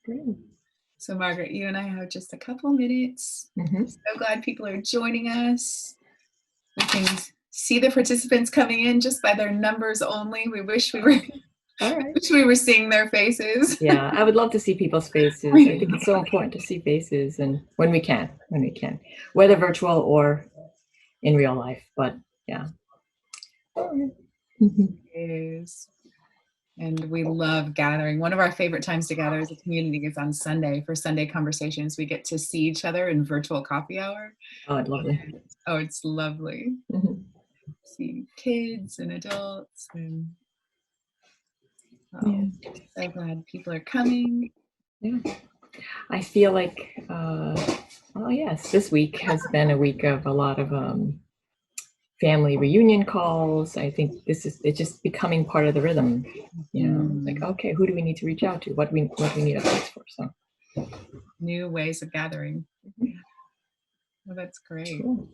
Great. So Margaret, you and I have just a couple minutes. So glad people are joining us. We can see the participants coming in just by their numbers only. We wish we were wish we were seeing their faces. Yeah, I would love to see people's faces. I think it's so important to see faces, and when we can, whether virtual or in real life, but yeah. Yes. And we love gathering. One of our favorite times to gather as a community is on Sunday for Sunday conversations. We get to see each other in virtual coffee hour. Oh, it's lovely. Oh, it's lovely. See kids and adults. And so glad people are coming. Yeah. I feel like, yes, this week has been a week of a lot of family reunion calls. I think it's just becoming part of the rhythm. You know, like, okay, who do we need to reach out to? What we need updates for? So new ways of gathering. Well, that's great. Cool.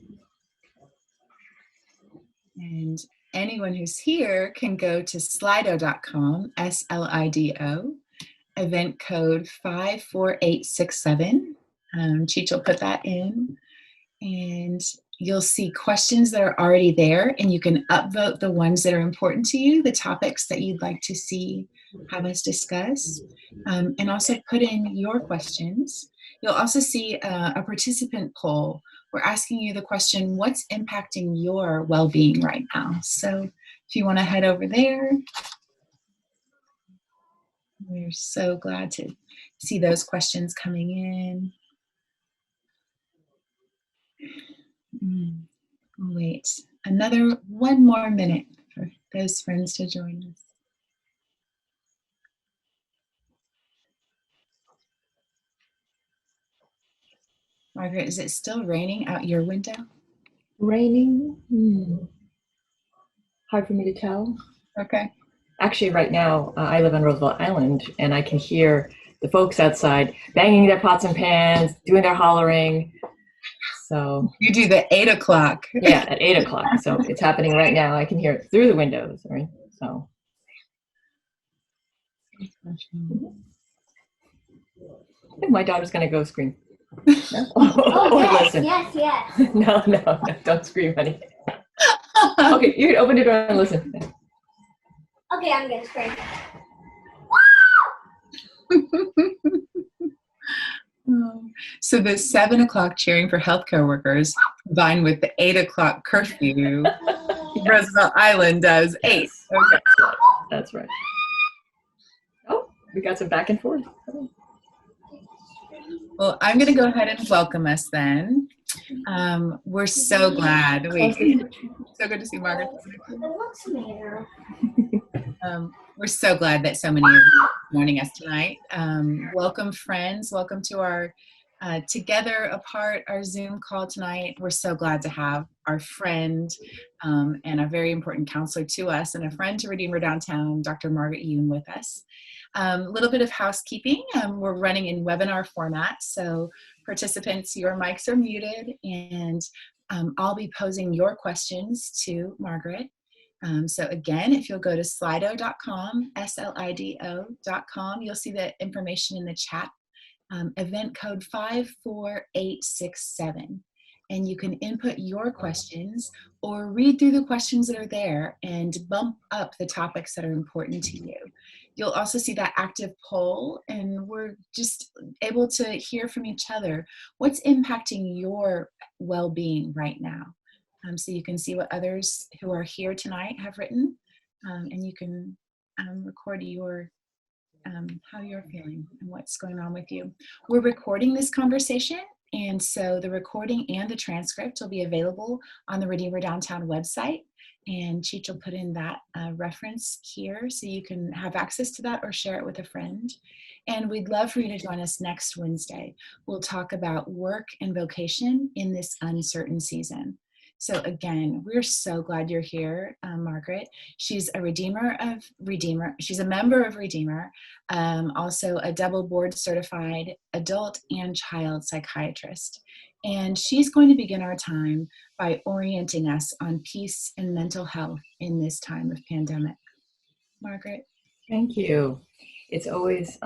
And anyone who's here can go to slido.com, SLIDO, event code 54867. Cheech will put that in. And you'll see questions that are already there, and you can upvote the ones that are important to you, the topics that you'd like to see have us discuss, and also put in your questions. You'll also see a participant poll. We're asking you the question, what's impacting your well-being right now? So if you want to head over there, we're so glad to see those questions coming in. Wait, one more minute for those friends to join us. Margaret, is it still raining out your window? Raining? Hard for me to tell. Okay. Actually, right now, I live on Roosevelt Island, and I can hear the folks outside banging their pots and pans, doing their hollering. So you do the 8 o'clock. Yeah, at 8 o'clock. So it's happening right now. I can hear it through the windows. Right? So. I think my daughter's gonna go scream. Yes, listen. Yes. No, don't scream, honey. Okay, you can open the door and listen. Okay, I'm gonna scream. So the 7 o'clock cheering for healthcare workers combined with the 8 o'clock curfew, Roosevelt Island does 8. Okay. That's right. Oh, we got some back and forth. Well, I'm going to go ahead and welcome us then. We're so glad. So good to see Margaret. We're so glad that so many of you are joining us tonight. Welcome, friends. Welcome to our Together Apart, our Zoom call tonight. We're so glad to have our friend and a very important counselor to us and a friend to Redeemer Downtown, Dr. Margaret Yoon, with us. A little bit of housekeeping. We're running in webinar format, so participants, your mics are muted, and I'll be posing your questions to Margaret. So again, if you'll go to slido.com, SLIDO.com, you'll see the information in the chat. Event code 54867. And you can input your questions or read through the questions that are there and bump up the topics that are important to you. You'll also see that active poll, and we're just able to hear from each other. What's impacting your well-being right now? So you can see what others who are here tonight have written, and you can record your how you're feeling and what's going on with you. We're recording this conversation, and so the recording and the transcript will be available on the Redeemer Downtown website, and Cheech will put in that reference here so you can have access to that or share it with a friend. And we'd love for you to join us next Wednesday. We'll talk about work and vocation in this uncertain season. So again, we're so glad you're here, Margaret. She's a She's a member of Redeemer, also a double board certified adult and child psychiatrist. And she's going to begin our time by orienting us on peace and mental health in this time of pandemic. Margaret. Thank you. it's always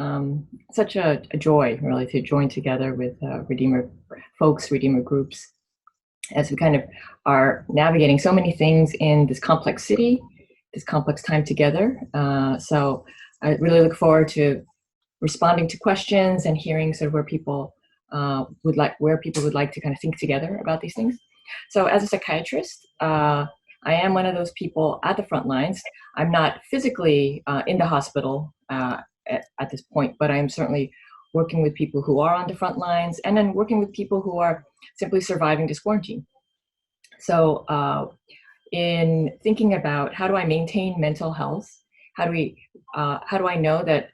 such a joy, really, to join together with Redeemer folks, Redeemer groups, as we kind of are navigating so many things in this complex city, this complex time together. So I really look forward to responding to questions and hearing sort of where people would like to kind of think together about these things. So as a psychiatrist, I am one of those people at the front lines. I'm not physically in the hospital at this point, but I am certainly working with people who are on the front lines, and then working with people who are simply surviving this quarantine. So in thinking about how do I maintain mental health, how do I know that,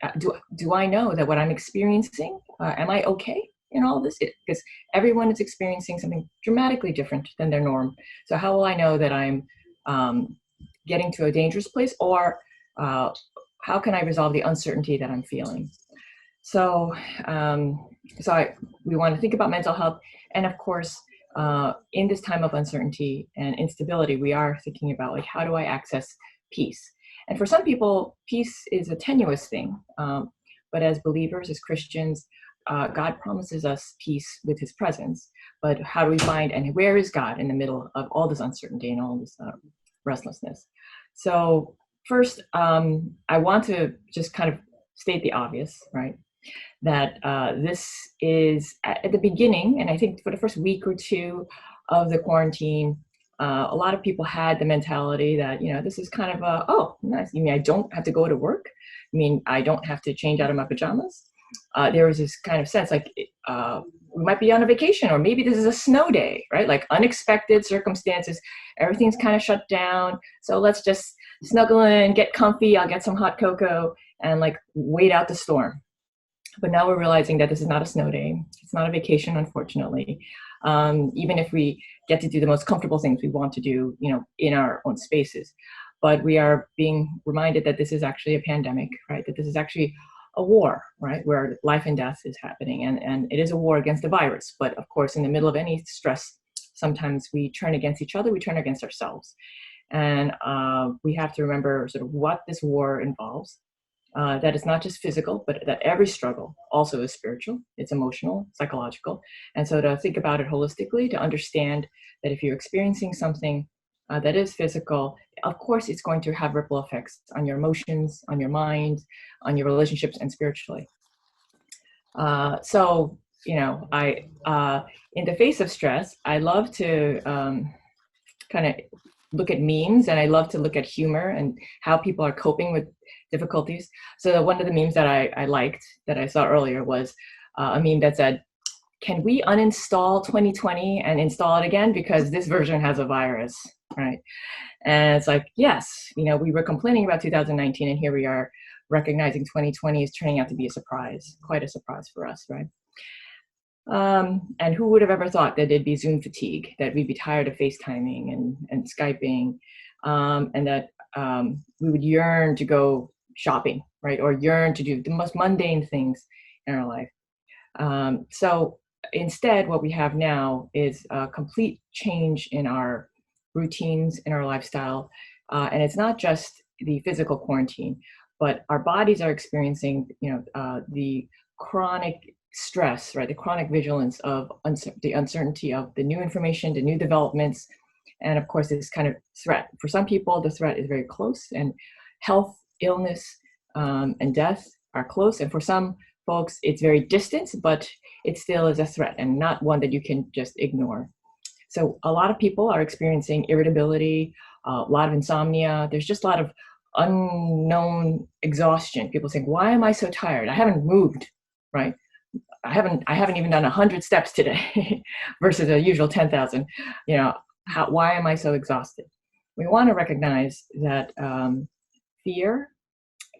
do I know that what I'm experiencing, am I okay in all of this? Because everyone is experiencing something dramatically different than their norm. So how will I know that I'm getting to a dangerous place, or how can I resolve the uncertainty that I'm feeling? So, we want to think about mental health, and of course, in this time of uncertainty and instability, we are thinking about, like, how do I access peace? And for some people, peace is a tenuous thing, but as believers, as Christians, God promises us peace with His presence. But how do we find, and where is God in the middle of all this uncertainty and all this restlessness? So first, I want to just kind of state the obvious, right? That this is at the beginning, and I think for the first week or two of the quarantine, a lot of people had the mentality that, this is kind of oh, nice. You mean I don't have to go to work? I mean, I don't have to change out of my pajamas? There was this kind of sense like we might be on a vacation, or maybe this is a snow day, right? Like unexpected circumstances, everything's kind of shut down. So let's just snuggle in, get comfy. I'll get some hot cocoa and like wait out the storm. But now we're realizing that this is not a snow day. It's not a vacation, unfortunately. Even if we get to do the most comfortable things we want to do, in our own spaces. But we are being reminded that this is actually a pandemic, right? That this is actually a war, right? Where life and death is happening. And it is a war against the virus. But of course, in the middle of any stress, sometimes we turn against each other, we turn against ourselves. And we have to remember sort of what this war involves. That it's not just physical, but that every struggle also is spiritual, it's emotional, psychological. And so to think about it holistically, to understand that if you're experiencing something that is physical, of course, it's going to have ripple effects on your emotions, on your mind, on your relationships, and spiritually. So, I, in the face of stress, I love to kind of look at memes, and I love to look at humor and how people are coping with difficulties. So one of the memes that I liked, that I saw earlier, was a meme that said, "Can we uninstall 2020 and install it again? Because this version has a virus," right? And it's like, yes, we were complaining about 2019, and here we are recognizing 2020 is turning out to be a surprise, quite a surprise for us, right? And who would have ever thought that there'd be Zoom fatigue, that we'd be tired of FaceTiming and Skyping, and that we would yearn to go shopping, right? Or yearn to do the most mundane things in our life. So instead, what we have now is a complete change in our routines, in our lifestyle. And it's not just the physical quarantine, but our bodies are experiencing, the chronic stress, right? The chronic vigilance of the uncertainty of the new information, the new developments, and of course, this kind of threat. For some people, the threat is very close, and health, illness, and death are close. And for some folks, it's very distant, but it still is a threat, and not one that you can just ignore. So a lot of people are experiencing irritability, a lot of insomnia. There's just a lot of unknown exhaustion. People saying, "Why am I so tired? I haven't moved, right? I haven't even done 100 steps today," versus a usual 10,000. Why am I so exhausted? We want to recognize that fear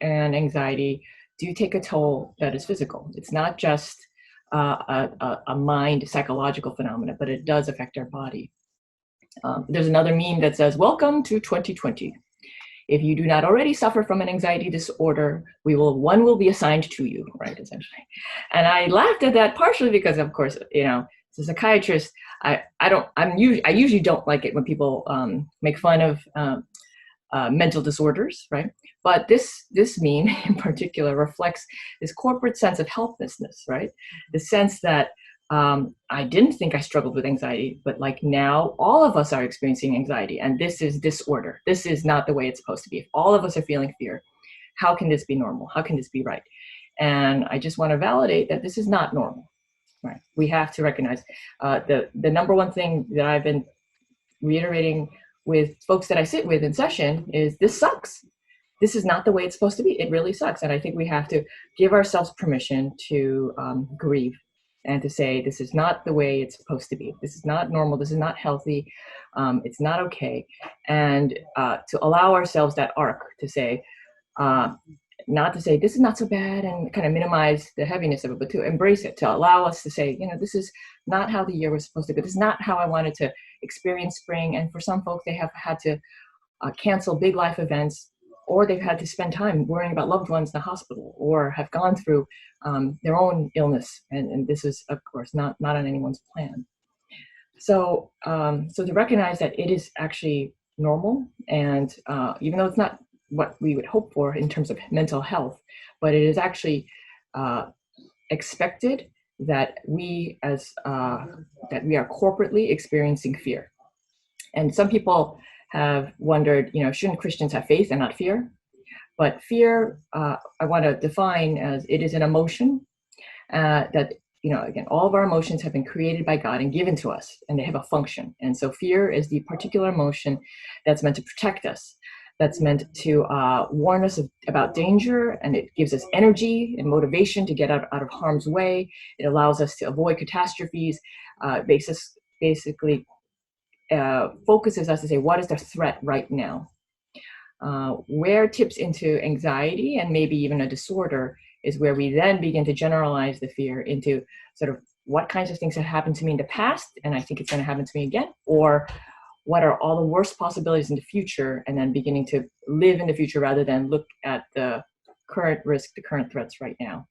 and anxiety do take a toll that is physical. It's not just a mind psychological phenomena, but it does affect our body. There's another meme that says, "Welcome to 2020. If you do not already suffer from an anxiety disorder, one will be assigned to you," right, essentially. And I laughed at that partially because, of course, as a psychiatrist, I usually don't like it when people make fun of mental disorders, right? But this meme in particular reflects this corporate sense of helplessness, right? The sense that I didn't think I struggled with anxiety, but like now all of us are experiencing anxiety, and this is disorder. This is not the way it's supposed to be. If all of us are feeling fear, how can this be normal? How can this be right? And I just want to validate that this is not normal, right? We have to recognize the number one thing that I've been reiterating with folks that I sit with in session is this sucks. This is not the way it's supposed to be. It really sucks. And I think we have to give ourselves permission to grieve and to say, this is not the way it's supposed to be. This is not normal. This is not healthy. It's not okay. And to allow ourselves that arc to say, not to say this is not so bad and kind of minimize the heaviness of it, but to embrace it, to allow us to say, this is not how the year was supposed to go. This is not how I wanted to experience spring. And for some folks, they have had to cancel big life events, or they've had to spend time worrying about loved ones in the hospital, or have gone through their own illness. And this is, of course, not on anyone's plan. So to recognize that it is actually normal, and even though it's not what we would hope for in terms of mental health, but it is actually expected that we are corporately experiencing fear. And some people have wondered, shouldn't Christians have faith and not fear? But fear, I want to define as it is an emotion that, again, all of our emotions have been created by God and given to us, and they have a function. And so fear is the particular emotion that's meant to protect us, that's meant to warn us about danger, and it gives us energy and motivation to get out of harm's way. It allows us to avoid catastrophes, basically focuses us to say, what is the threat right now? Where it tips into anxiety and maybe even a disorder is where we then begin to generalize the fear into sort of what kinds of things have happened to me in the past, and I think it's going to happen to me again, or what are all the worst possibilities in the future, and then beginning to live in the future rather than look at the current risk, the current threats right now.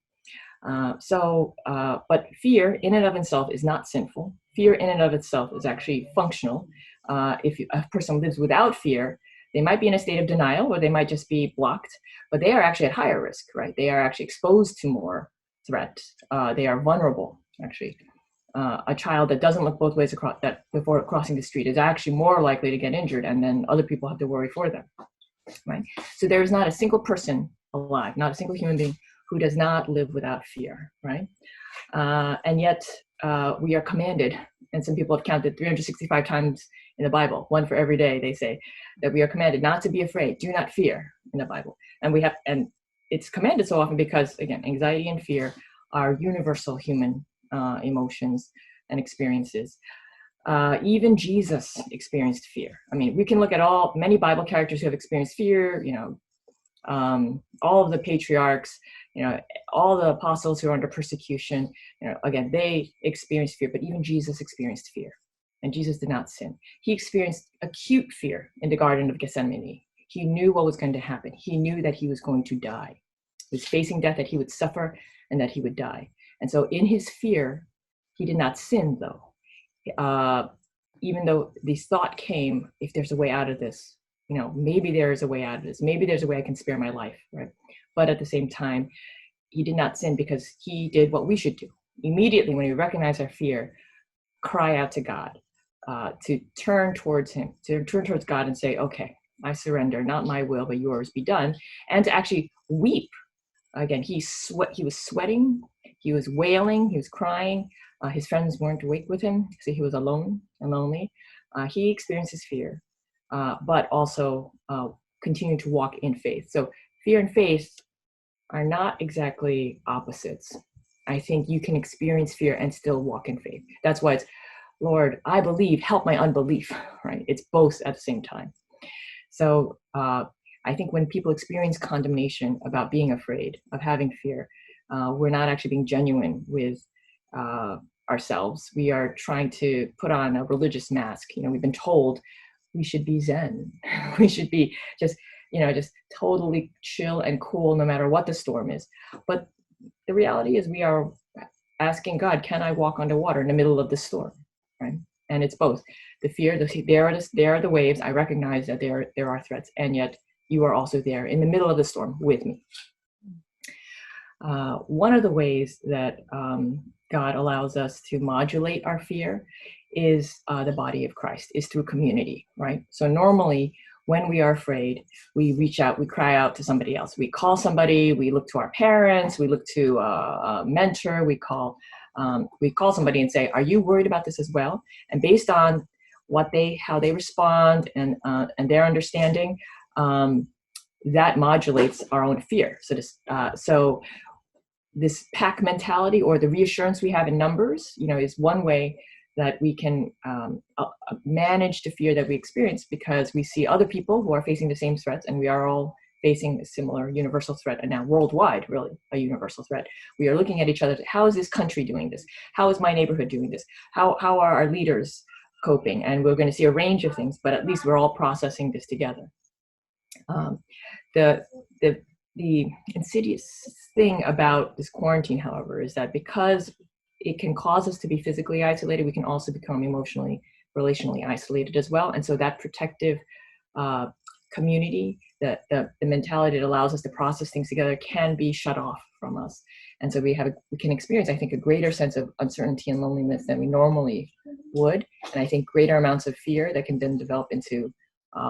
But fear in and of itself is not sinful. Fear in and of itself is actually functional. If a person lives without fear, they might be in a state of denial, or they might just be blocked, but they are actually at higher risk, right? They are actually exposed to more threat. They are vulnerable, actually. A child that doesn't look both ways before crossing the street is actually more likely to get injured, and then other people have to worry for them, right? So there is not a single person alive, not a single human being who does not live without fear, right? And yet we are commanded, and some people have counted 365 times in the Bible, one for every day, they say, that we are commanded not to be afraid, do not fear in the Bible. And it's commanded so often because, again, anxiety and fear are universal human emotions and experiences. Even Jesus experienced fear. I mean, we can look at many Bible characters who have experienced fear, all of the patriarchs, all the apostles who are under persecution, again, they experienced fear, but even Jesus experienced fear, and Jesus did not sin. He experienced acute fear in the Garden of Gethsemane. He knew what was going to happen. He knew that he was going to die. He was facing death, that he would suffer and that he would die. And so in his fear, he did not sin, though. Even though this thought came, if there's a way out of this, maybe there is a way out of this. Maybe there's a way I can spare my life, right? But at the same time, he did not sin because he did what we should do. Immediately when we recognize our fear, cry out to God, to turn towards him, to turn towards God and say, okay, I surrender, not my will, but yours be done. And to actually weep. Again, he was sweating, he was wailing, he was crying. His friends weren't awake with him, so he was alone and lonely. He experienced his fear, but also continued to walk in faith. So fear and faith are not exactly opposites. I think you can experience fear and still walk in faith. That's why it's, Lord, I believe, help my unbelief, right? It's both at the same time. So I think when people experience condemnation about being afraid, of having fear, we're not actually being genuine with ourselves. We are trying to put on a religious mask. We've been told we should be Zen. We should be just totally chill and cool no matter what the storm is. But the reality is we are asking God, can I walk underwater in the middle of the storm, right? And it's both. The fear, there are the waves. I recognize that there are threats, and yet you are also there in the middle of the storm with me. One of the ways that God allows us to modulate our fear is the body of Christ, is through community, right? So normally when we are afraid, we reach out, we cry out to somebody else. We call somebody, we look to our parents, we look to a mentor, we call somebody and say, are you worried about this as well? And based on how they respond and their understanding, that modulates our own fear. So this pack mentality, or the reassurance we have in numbers, is one way that we can manage the fear that we experience, because we see other people who are facing the same threats, and we are all facing a similar universal threat, and now worldwide, really a universal threat. We are looking at each other. How is this country doing this? How is my neighborhood doing this? How are our leaders coping? And we're going to see a range of things, but at least we're all processing this together. The insidious thing about this quarantine, however, is that because it can cause us to be physically isolated, we can also become emotionally, relationally isolated as well. And so that protective community, the mentality that allows us to process things together, can be shut off from us. And so we can experience, I think, a greater sense of uncertainty and loneliness than we normally would. And I think greater amounts of fear that can then develop into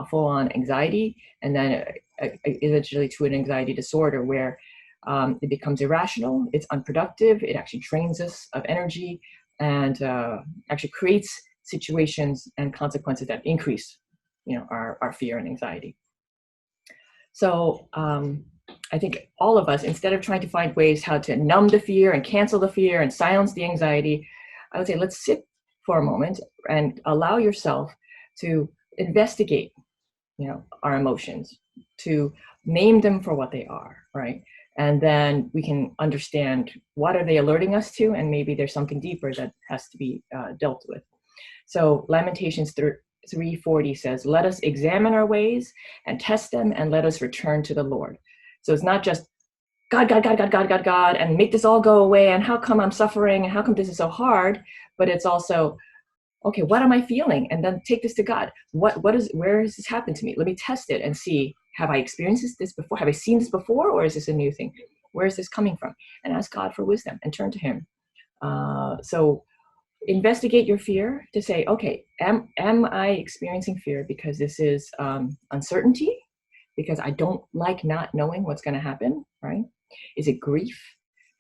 full-on anxiety, and then eventually to an anxiety disorder where it becomes irrational, it's unproductive, it actually drains us of energy, and actually creates situations and consequences that increase our fear and anxiety. So I think all of us, instead of trying to find ways how to numb the fear and cancel the fear and silence the anxiety, I would say let's sit for a moment and allow yourself to investigate our emotions, to name them for what they are, right? And then we can understand what are they alerting us to, and maybe there's something deeper that has to be dealt with. So Lamentations 3:40 says, let us examine our ways and test them, and let us return to the Lord. So it's not just God, God, God, God, God, God, God, and make this all go away, and how come I'm suffering, and how come this is so hard, but it's also, okay, what am I feeling? And then take this to God. Where has this happened to me? Let me test it and see, have I experienced this before? Have I seen this before? Or is this a new thing? Where is this coming from? And ask God for wisdom and turn to him. So investigate your fear to say, okay, am I experiencing fear because this is uncertainty? Because I don't like not knowing what's going to happen, right? Is it grief?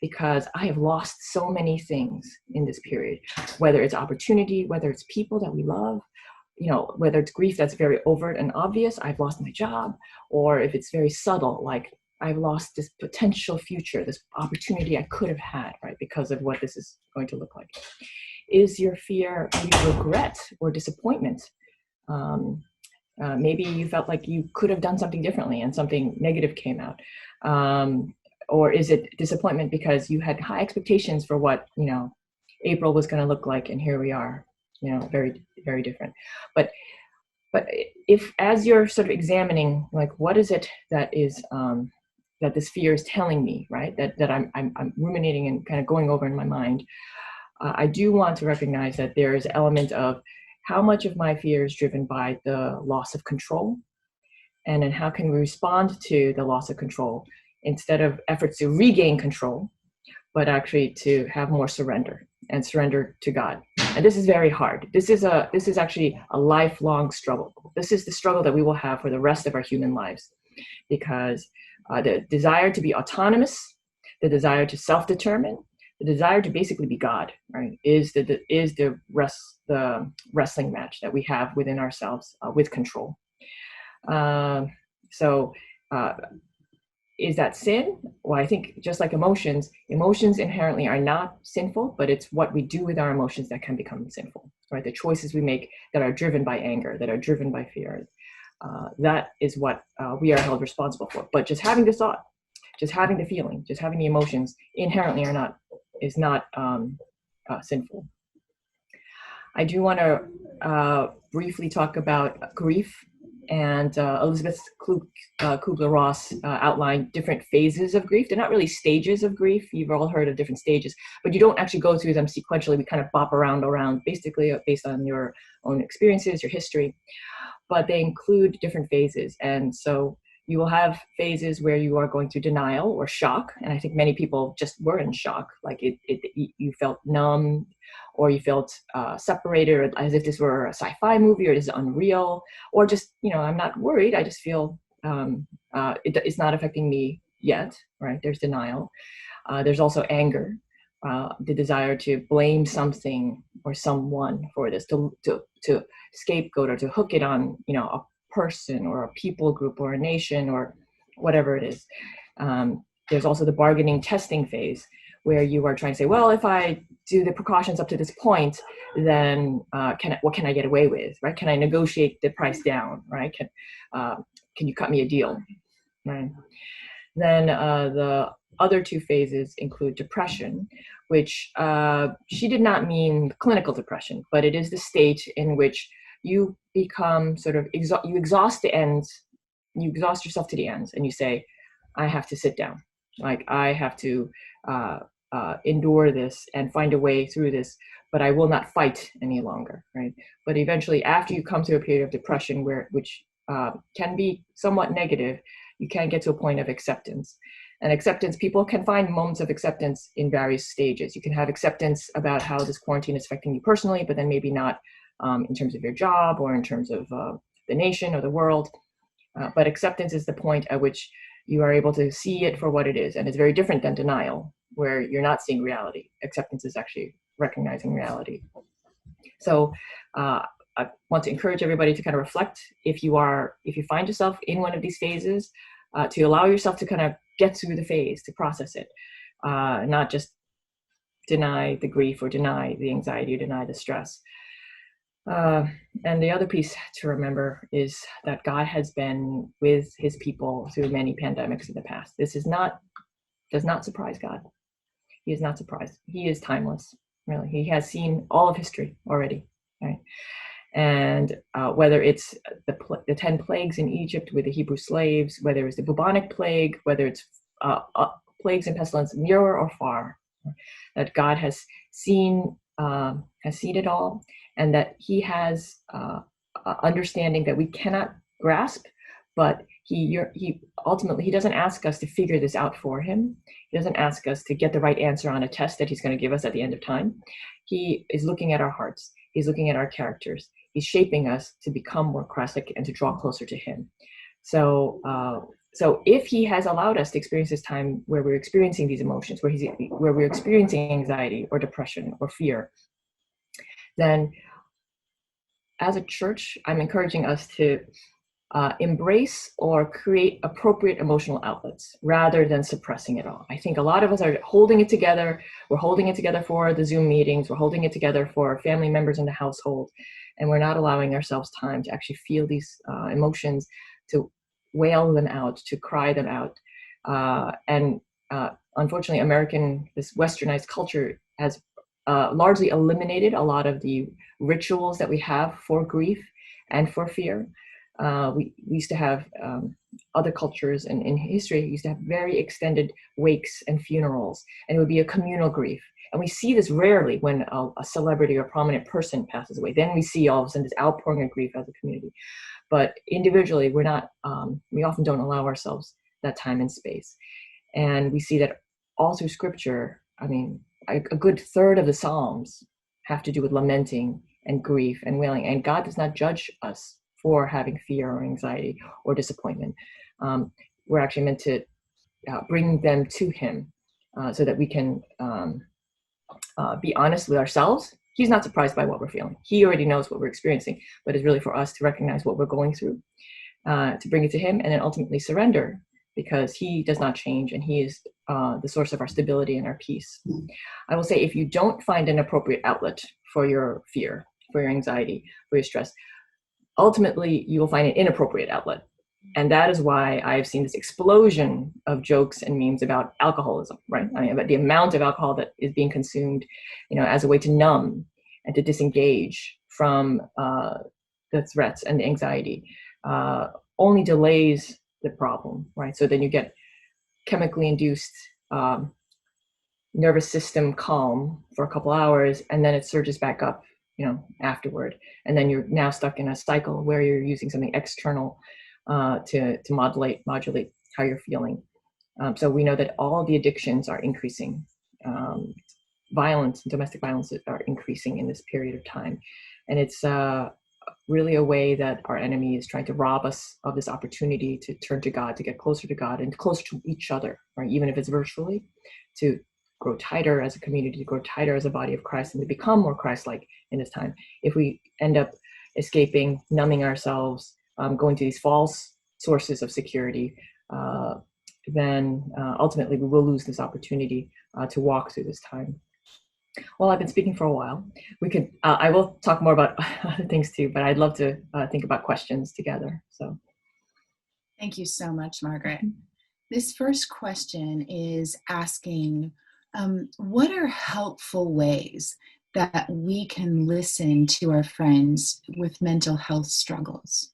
Because I have lost so many things in this period, whether it's opportunity, whether it's people that we love, whether it's grief that's very overt and obvious, I've lost my job, or if it's very subtle, like I've lost this potential future, this opportunity I could have had, right, because of what this is going to look like. Is your fear regret or disappointment? Maybe you felt like you could have done something differently and something negative came out. Or is it disappointment because you had high expectations for what, April was going to look like, and here we are, very, very different. But if, as you're sort of examining, like, what is it that is, that this fear is telling me, right? That I'm ruminating and kind of going over in my mind. I do want to recognize that there is an element of how much of my fear is driven by the loss of control, and then how can we respond to the loss of control instead of efforts to regain control, but actually to have more surrender and surrender to God. And this is very hard. This is actually a lifelong struggle. This is the struggle that we will have for the rest of our human lives, because the desire to be autonomous, the desire to self-determine, the desire to basically be God, right, is the wrestling match that we have within ourselves with control. Is that sin? Well, I think just like emotions inherently are not sinful, but it's what we do with our emotions that can become sinful, right? The choices we make that are driven by anger, that are driven by fear, that is what we are held responsible for. But just having the thought, just having the feeling, just having the emotions inherently is not sinful. I do want to briefly talk about grief And Elizabeth Kubler-Ross outlined different phases of grief. They're not really stages of grief. You've all heard of different stages, but you don't actually go through them sequentially. We kind of bop around, basically based on your own experiences, your history, but they include different phases. And so you will have phases where you are going through denial or shock. And I think many people just were in shock, like you felt numb, or you felt separated, or as if this were a sci-fi movie, or this is unreal, or just, I'm not worried. I just feel it's not affecting me yet, right? There's denial. There's also anger, the desire to blame something or someone for this, to scapegoat or to hook it on, a person or a people group or a nation or whatever it is. There's also the bargaining testing phase, where you are trying to say, well, if I do the precautions up to this point, then what can I get away with, right? Can I negotiate the price down, right? Can you cut me a deal, right? Then the other two phases include depression, which she did not mean clinical depression, but it is the state in which you become sort of, you exhaust the ends, you exhaust yourself to the ends, and you say, I have to sit down. Like, I have to endure this and find a way through this, but I will not fight any longer, right? But eventually, after you come to a period of depression, which can be somewhat negative, you can get to a point of acceptance. And acceptance, people can find moments of acceptance in various stages. You can have acceptance about how this quarantine is affecting you personally, but then maybe not in terms of your job or in terms of the nation or the world. But acceptance is the point at which you are able to see it for what it is. And it's very different than denial, where you're not seeing reality. Acceptance is actually recognizing reality. So I want to encourage everybody to kind of reflect, if you find yourself in one of these phases, to allow yourself to kind of get through the phase, to process it, not just deny the grief or deny the anxiety or deny the stress. And the other piece to remember is that God has been with his people through many pandemics in the past. This does not surprise God. He is not surprised. He is timeless, really. He has seen all of history already, right? And whether it's the 10 plagues in Egypt with the Hebrew slaves, whether it's the bubonic plague, whether it's plagues and pestilence near or far, that God has seen it all, and that he has understanding that we cannot grasp, but he ultimately, he doesn't ask us to figure this out for him. He doesn't ask us to get the right answer on a test that he's going to give us at the end of time. He is looking at our hearts. He's looking at our characters. He's shaping us to become more Christ-like and to draw closer to him. So if he has allowed us to experience this time where we're experiencing these emotions, where we're experiencing anxiety or depression or fear, then as a church, I'm encouraging us to embrace or create appropriate emotional outlets rather than suppressing it all. I think a lot of us are holding it together. We're holding it together for the Zoom meetings. We're holding it together for family members in the household. And we're not allowing ourselves time to actually feel these emotions, to wail them out, to cry them out. Unfortunately, this westernized culture has largely eliminated a lot of the rituals that we have for grief and for fear. We used to have other cultures and in history used to have very extended wakes and funerals, and it would be a communal grief. And we see this rarely when a celebrity or prominent person passes away. Then we see all of a sudden this outpouring of grief as a community. But individually, we often don't allow ourselves that time and space. And we see that all through scripture. I mean, a good third of the Psalms have to do with lamenting and grief and wailing. And God does not judge us for having fear or anxiety or disappointment. We're actually meant to bring them to him so that we can be honest with ourselves. He's not surprised by what we're feeling. He already knows what we're experiencing, but it's really for us to recognize what we're going through, to bring it to him, and then ultimately surrender, because he does not change, and he is the source of our stability and our peace. I will say, if you don't find an appropriate outlet for your fear, for your anxiety, for your stress, ultimately you will find an inappropriate outlet. And that is why I've seen this explosion of jokes and memes about alcoholism, right? I mean, about the amount of alcohol that is being consumed, as a way to numb and to disengage from the threats and the anxiety. only delays the problem, right? So then you get chemically induced nervous system calm for a couple hours, and then it surges back up, afterward. And then you're now stuck in a cycle where you're using something external to modulate how you're feeling. So we know that all the addictions are increasing. Violence, domestic violence are increasing in this period of time. And it's really a way that our enemy is trying to rob us of this opportunity to turn to God, to get closer to God and closer to each other, right? Even if it's virtually, to grow tighter as a community, to grow tighter as a body of Christ, and to become more Christ-like in this time. If we end up escaping, numbing ourselves, going to these false sources of security, then ultimately we will lose this opportunity to walk through this time. Well, I've been speaking for a while. I will talk more about other things too, but I'd love to think about questions together. So, thank you so much, Margaret. This first question is asking, what are helpful ways that we can listen to our friends with mental health struggles?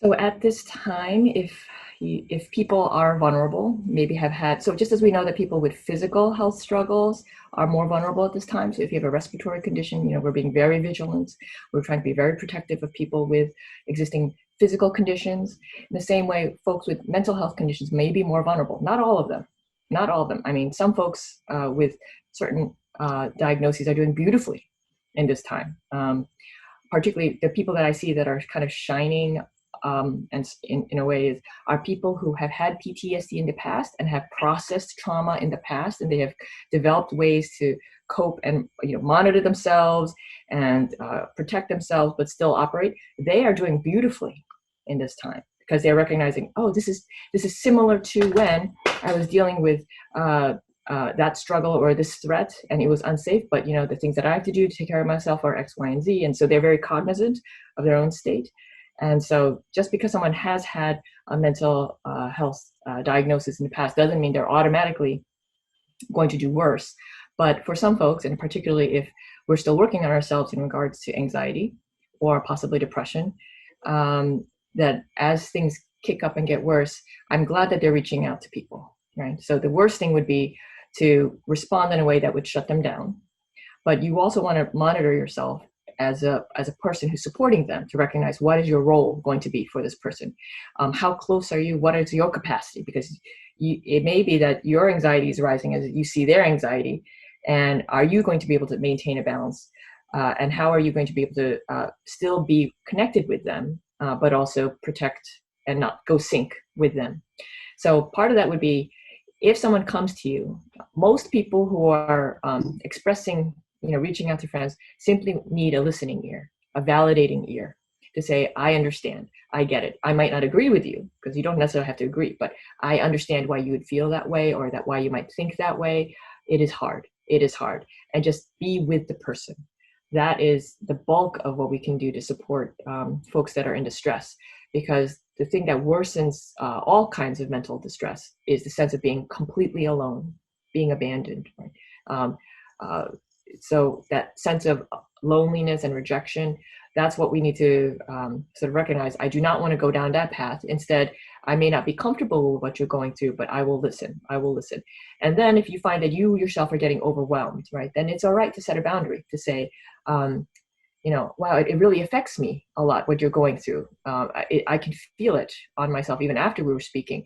So at this time, if people are vulnerable, maybe have had, so just as we know that people with physical health struggles are more vulnerable at this time. So if you have a respiratory condition, we're being very vigilant. We're trying to be very protective of people with existing physical conditions. In the same way, folks with mental health conditions may be more vulnerable. Not all of them. I mean, some folks with certain diagnoses are doing beautifully in this time. Particularly the people that I see that are kind of shining and in a way are people who have had PTSD in the past and have processed trauma in the past, and they have developed ways to cope and monitor themselves and protect themselves, but still operate. They are doing beautifully in this time because they're recognizing, oh, this is similar to when I was dealing with that struggle or this threat, and it was unsafe, but the things that I have to do to take care of myself are X, Y, and Z. And so they're very cognizant of their own state. And so just because someone has had a mental health diagnosis in the past doesn't mean they're automatically going to do worse. But for some folks, and particularly if we're still working on ourselves in regards to anxiety or possibly depression, that as things kick up and get worse, I'm glad that they're reaching out to people, right? So the worst thing would be to respond in a way that would shut them down. But you also want to monitor yourself as a person who's supporting them, to recognize what is your role going to be for this person. How close are you? What is your capacity? Because it may be that your anxiety is rising as you see their anxiety. And are you going to be able to maintain a balance? And how are you going to be able to still be connected with them, but also protect and not go sync with them? So part of that would be, if someone comes to you, most people who are expressing, reaching out to friends simply need a listening ear, a validating ear to say, I understand, I get it. I might not agree with you, because you don't necessarily have to agree, but I understand why you would feel that way, or that why you might think that way. It is hard. And just be with the person. That is the bulk of what we can do to support folks that are in distress, because the thing that worsens all kinds of mental distress is the sense of being completely alone, being abandoned. Right? So that sense of loneliness and rejection, that's what we need to sort of recognize. I do not want to go down that path. Instead, I may not be comfortable with what you're going through, but I will listen. And then if you find that you yourself are getting overwhelmed, right, then it's all right to set a boundary, to say, wow, it really affects me a lot what you're going through. I can feel it on myself even after we were speaking.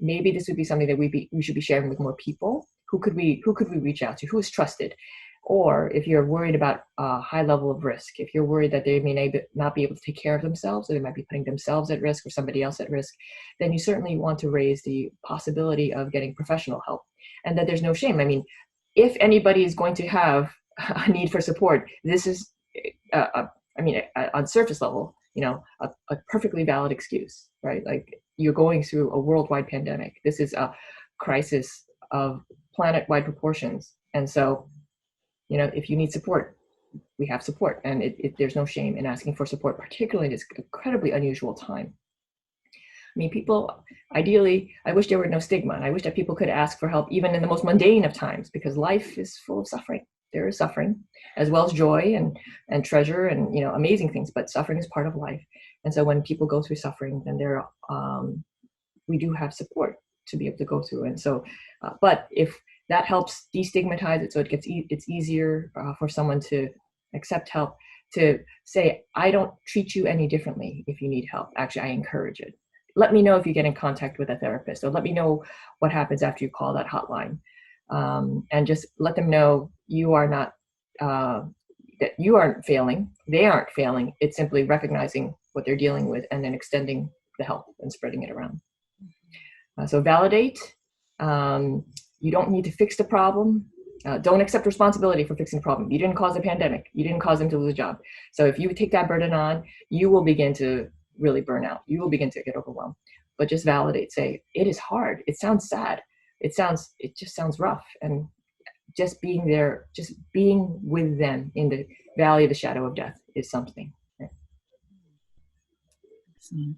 Maybe this would be something that we should be sharing with more people. Who could we reach out to? Who is trusted? Or if you're worried about a high level of risk, if you're worried that they may not be able to take care of themselves, or they might be putting themselves at risk or somebody else at risk, then you certainly want to raise the possibility of getting professional help. And that there's no shame. I mean, if anybody is going to have a need for support, this is, on surface level, a perfectly valid excuse, right? Like, you're going through a worldwide pandemic. This is a crisis of planet-wide proportions. And so, if you need support, we have support. And there's no shame in asking for support, particularly in this incredibly unusual time. I mean, people, ideally, I wish there were no stigma. And I wish that people could ask for help even in the most mundane of times, because life is full of suffering. there is suffering, as well as joy and treasure and, you know, amazing things, but suffering is part of life. And so when people go through suffering, then we do have support to be able to go through. And so, but if that helps destigmatize it, so it's easier for someone to accept help, to say, I don't treat you any differently if you need help. Actually, I encourage it. Let me know if you get in contact with a therapist, or let me know what happens after you call that hotline. And just let them know you are not, that you aren't failing, they aren't failing. It's simply recognizing what they're dealing with and then extending the help and spreading it around. So validate. You don't need to fix the problem. Don't accept responsibility for fixing the problem. You didn't cause a pandemic. You didn't cause them to lose a job. So if you take that burden on, you will begin to really burn out. You will begin to get overwhelmed. But just validate. Say, it is hard. It sounds sad. It just sounds rough. And just being there, just being with them in the valley of the shadow of death is something. Excellent.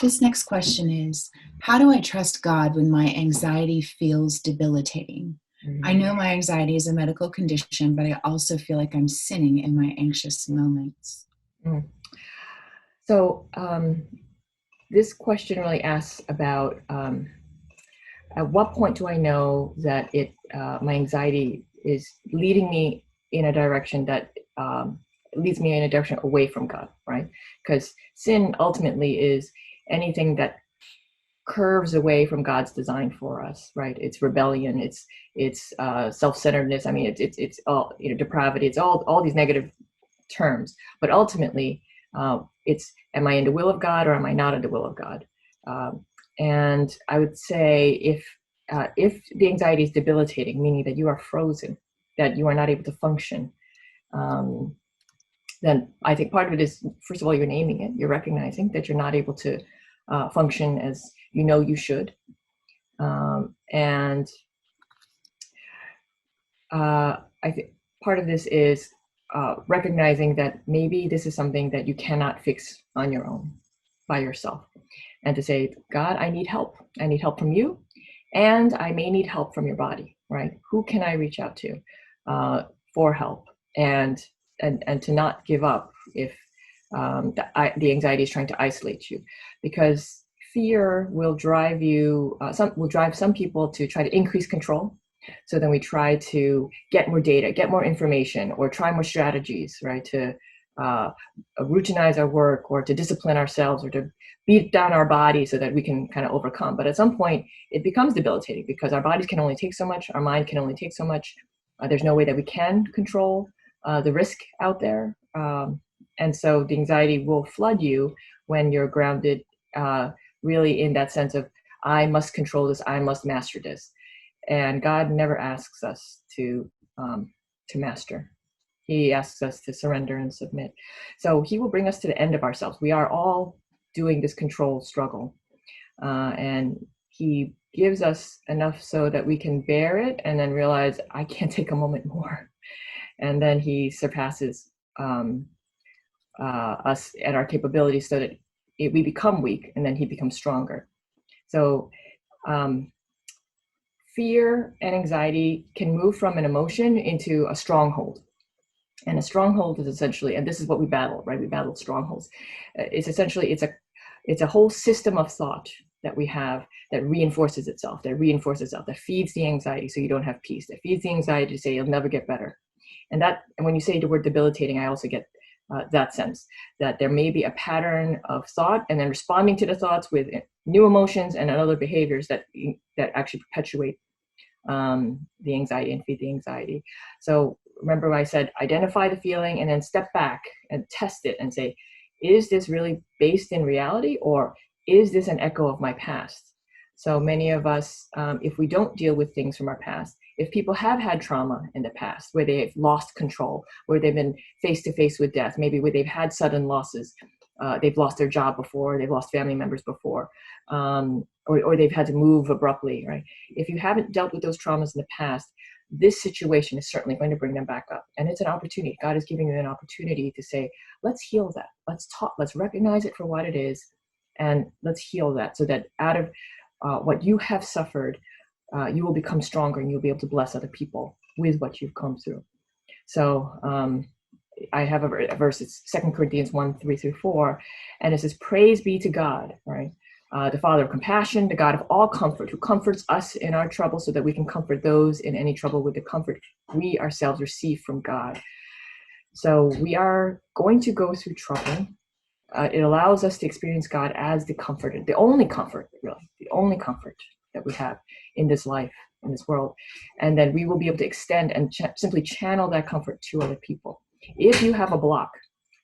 This next question is, how do I trust God when my anxiety feels debilitating? I know my anxiety is a medical condition, but I also feel like I'm sinning in my anxious moments. So this question really asks about at what point do I know that my anxiety is leading me in a direction that leads me in a direction away from God, right? Because sin ultimately is anything that curves away from God's design for us, right? It's rebellion, it's self-centeredness. I mean, it's all, you know, depravity. It's all these negative terms. But ultimately, it's, am I in the will of God or am I not in the will of God? And I would say if the anxiety is debilitating, meaning that you are frozen, that you are not able to function, then I think part of it is, first of all, you're naming it. You're recognizing that you're not able to function as you know you should. And I think part of this is recognizing that maybe this is something that you cannot fix on your own, by yourself. And to say, God, I need help. I need help from you. And I may need help from your body, right? Who can I reach out to for help? And to not give up if the anxiety is trying to isolate you, because fear will drive some people to try to increase control. So then we try to get more data, get more information, or try more strategies, right? To routinize our work, or to discipline ourselves, or to beat down our body so that we can kind of overcome. But at some point it becomes debilitating because our bodies can only take so much, our mind can only take so much. There's no way that we can control the risk out there. And so the anxiety will flood you when you're grounded really in that sense of, I must control this, I must master this. And God never asks us to master. He asks us to surrender and submit. So he will bring us to the end of ourselves. We are all doing this control struggle. And he gives us enough so that we can bear it and then realize, I can't take a moment more. And then he surpasses us at our capabilities so that we become weak, and then he becomes stronger. So fear and anxiety can move from an emotion into a stronghold. And a stronghold is essentially, and this is what we battle, right? We battle strongholds. It's essentially, it's a whole system of thought that we have that reinforces itself, that feeds the anxiety so you don't have peace, that feeds the anxiety to say you'll never get better. And when you say the word debilitating, I also get that sense that there may be a pattern of thought and then responding to the thoughts with new emotions and other behaviors that actually perpetuate the anxiety and feed the anxiety. So remember I said, identify the feeling and then step back and test it and say, is this really based in reality, or is this an echo of my past? So many of us, if we don't deal with things from our past, if people have had trauma in the past where they've lost control, where they've been face to face with death, maybe where they've had sudden losses, they've lost their job before, they've lost family members before, or they've had to move abruptly, right? If you haven't dealt with those traumas in the past, this situation is certainly going to bring them back up. And it's an opportunity. God is giving you an opportunity to say, let's heal that. Let's recognize it for what it is, and let's heal that so that out of what you have suffered, you will become stronger and you'll be able to bless other people with what you've come through. So I have a verse, it's 2 Corinthians 1:3-4, and it says, praise be to God, right? The Father of compassion, the God of all comfort, who comforts us in our trouble so that we can comfort those in any trouble with the comfort we ourselves receive from God. So we are going to go through trouble. It allows us to experience God as the comforter, the only comfort, really, the only comfort that we have in this life, in this world. And then we will be able to extend and simply channel that comfort to other people. If you have a block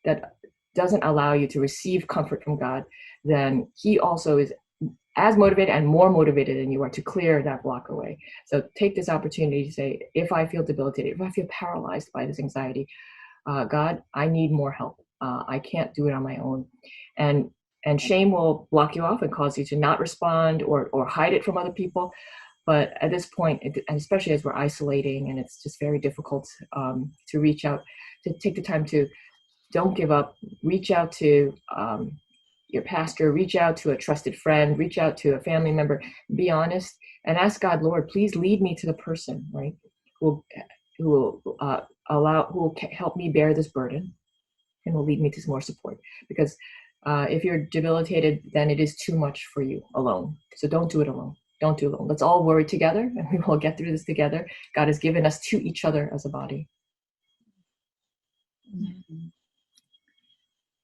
that doesn't allow you to receive comfort from God, then he also is as motivated and more motivated than you are to clear that block away. So take this opportunity to say, if I feel debilitated, if I feel paralyzed by this anxiety, God, I need more help. I can't do it on my own. And shame will block you off and cause you to not respond or hide it from other people. But at this point, and especially as we're isolating and it's just very difficult to reach out, to take the time to don't give up, reach out to your pastor, reach out to a trusted friend, reach out to a family member, be honest, and ask God, Lord, please lead me to the person, right, who will help me bear this burden and will lead me to some more support. Because if you're debilitated, then it is too much for you alone. So don't do it alone. Don't do it alone. Let's all worry together and we will get through this together. God has given us to each other as a body. Mm-hmm.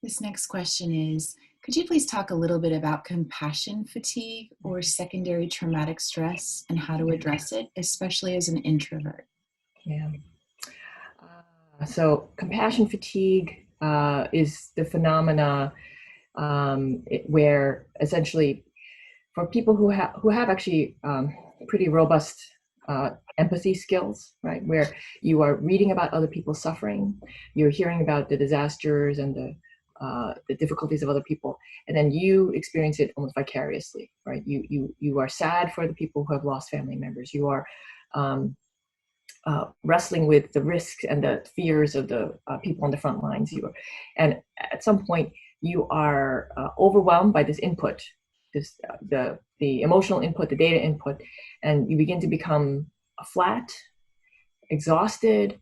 This next question is, could you please talk a little bit about compassion fatigue or secondary traumatic stress and how to address it, especially as an introvert? Yeah. So compassion fatigue is the phenomena where essentially for people who have actually pretty robust empathy skills, right, where you are reading about other people's suffering, you're hearing about the disasters and the difficulties of other people, and then you experience it almost vicariously, right? You are sad for the people who have lost family members. You are wrestling with the risks and the fears of the people on the front lines. And at some point you are overwhelmed by this input, the emotional input, the data input, and you begin to become flat, exhausted,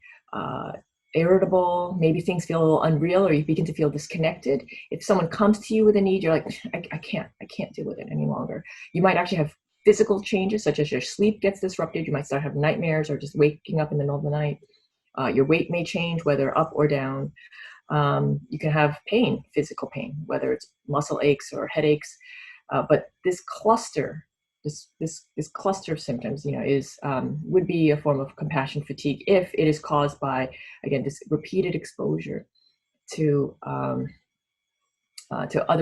irritable. Maybe things feel a little unreal, or you begin to feel disconnected. If someone comes to you with a need, you're like, I can't deal with it any longer. You might actually have physical changes, such as your sleep gets disrupted. You might start having nightmares or just waking up in the middle of the night. Your weight may change, whether up or down. You can have pain, physical pain, whether it's muscle aches or headaches. But this cluster, this cluster of symptoms, is would be a form of compassion fatigue if it is caused by, again, this repeated exposure to other